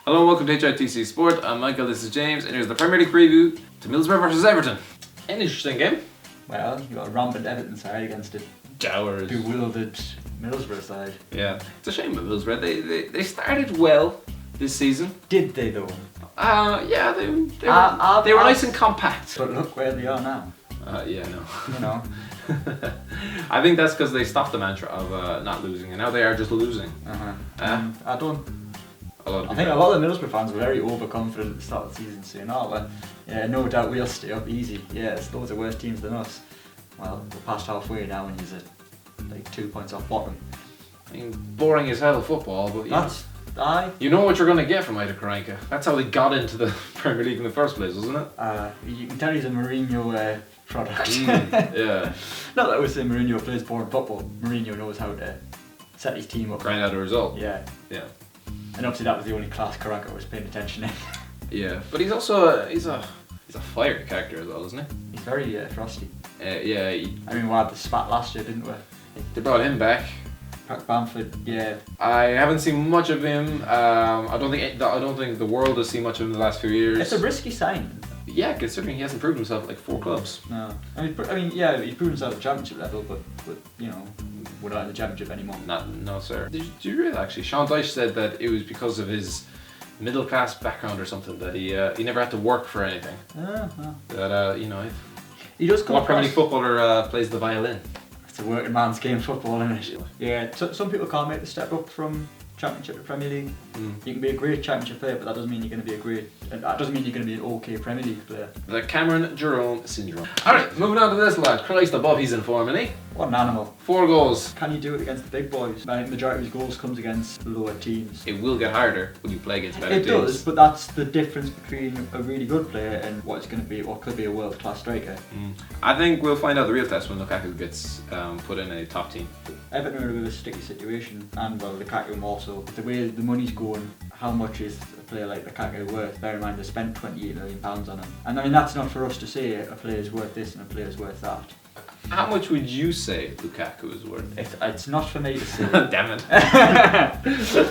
Hello and welcome to HITC Sport. I'm Michael, this is James, and here's the Premier League preview to Middlesbrough versus Everton. An interesting game. Well, you got a rampant Everton side against a Jowers. bewildered Middlesbrough side. Yeah, it's a shame with Middlesbrough. They started well this season. Did they though? Yeah, they were nice and compact. But look where they are now. Yeah, no. You know. I think that's because they stopped the mantra of not losing, and now they are just losing. I think a lot lot of the Middlesbrough fans were very overconfident at the start of the season, saying, "Oh, well, yeah, no doubt we'll stay up easy. Yeah, it's loads of worse teams than us." Well, we're past halfway now, and you're like 2 points off bottom. I mean, boring as hell football, but you know what you're going to get from HITC. That's how they got into the Premier League in the first place, wasn't it? You can tell he's a Mourinho product. Yeah. Not that I would say Mourinho plays boring football. Mourinho knows how to set his team up. Grind out a result. Yeah. Yeah. And obviously that was the only class Carranca was paying attention in. Yeah, but he's also he's a fiery character as well, isn't he? He's very frosty. Yeah. I mean, we had the spat last year, didn't we? They brought him back. Bamford, yeah. I haven't seen much of him. I don't think the world has seen much of him in the last few years. It's a risky sign. Yeah, considering he hasn't proved himself at like 4 clubs. No, I mean, yeah, he's proved himself at championship level, but you know, we're not in the championship anymore. No, sir. Did you read actually? Sean Dyche said that it was because of his middle class background or something that he never had to work for anything. That you know, he does come what Premier League footballer plays the violin? It's a working man's game, football, isn't it? Yeah, some people can't make the step up from Championship to Premier League. You can be a great Championship player, but that doesn't mean you're going to be that doesn't mean you're going to be an okay Premier League player. The Cameron Jerome syndrome. Alright, moving on to this lad. Christ above, he's in form, isn't he? What an animal. 4 goals. Can you do it against the big boys? I think the majority of his goals comes against lower teams. It will get harder when you play against better teams. It does, but that's the difference between a really good player and what could be a world-class striker. I think we'll find out the real test when Lukaku gets put in a top team. Everton are in a bit of a sticky situation, and well, Lukaku also. The way the money's going, how much is a player like Lukaku worth? Bear in mind they spent £28 million on him. And I mean, that's not for us to say a player's worth this and a player's worth that. How much would you say Lukaku is worth? It's not for me to say. Damn it.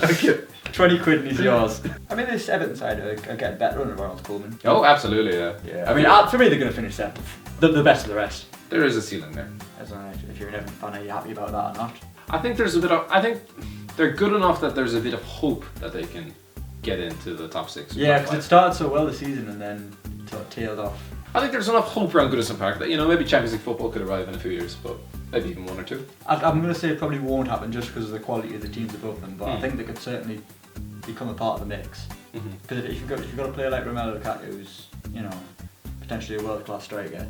Okay. 20 quid and he's yours. I mean, this Everton side are getting better under Ronald Koeman. Oh, absolutely, yeah. I mean, for me, they're going to finish 7th. The best of the rest. There is a ceiling there. If you're an Everton fan, are you happy about that or not? I think they're good enough that there's a bit of hope that they can get into the top 6. Yeah, because it started so well this season and then sort of tailed off. I think there's enough hope around Goodison Park that, you know, maybe Champions League football could arrive in a few years, but maybe even 1 or 2. I'm going to say it probably won't happen just because of the quality of the teams above them, but I think they could certainly become a part of the mix. Because if you've got a player like Romelu Lukaku, who's, you know, potentially a world-class striker.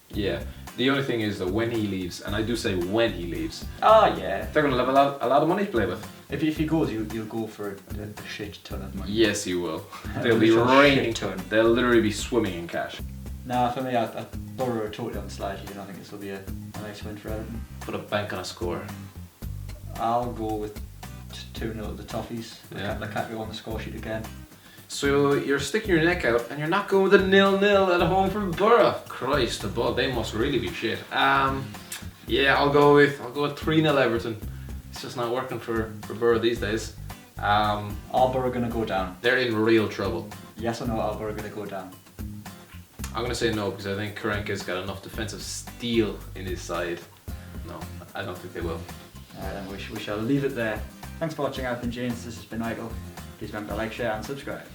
Yeah. The only thing is that when he leaves, and I do say when he leaves, yeah, they're going to have a lot of money to play with. If he goes, you'll go for a shit ton of money. Yes, he will. They'll be raining. They'll literally be swimming in cash. Nah, for me, I Borough are totally on the slide here, and I think this will be a nice win for Everton. Put a bank on a score. I'll go with 2-0 the Toffees. Yeah. Lukaku on the score sheet again. So you're sticking your neck out and you're not going with a 0-0 at home for Borough. Christ above, they must really be shit. Yeah, I'll go with 3-0 Everton. It's just not working for Borough these days. Are Borough gonna go down? They're in real trouble. Yes or no, are Borough gonna go down? I'm gonna say no because I think Carranca's got enough defensive steel in his side. No, I don't think they will. Then we shall leave it there. Thanks for watching. I've been James. This has been Michael. Please remember to like, share and subscribe.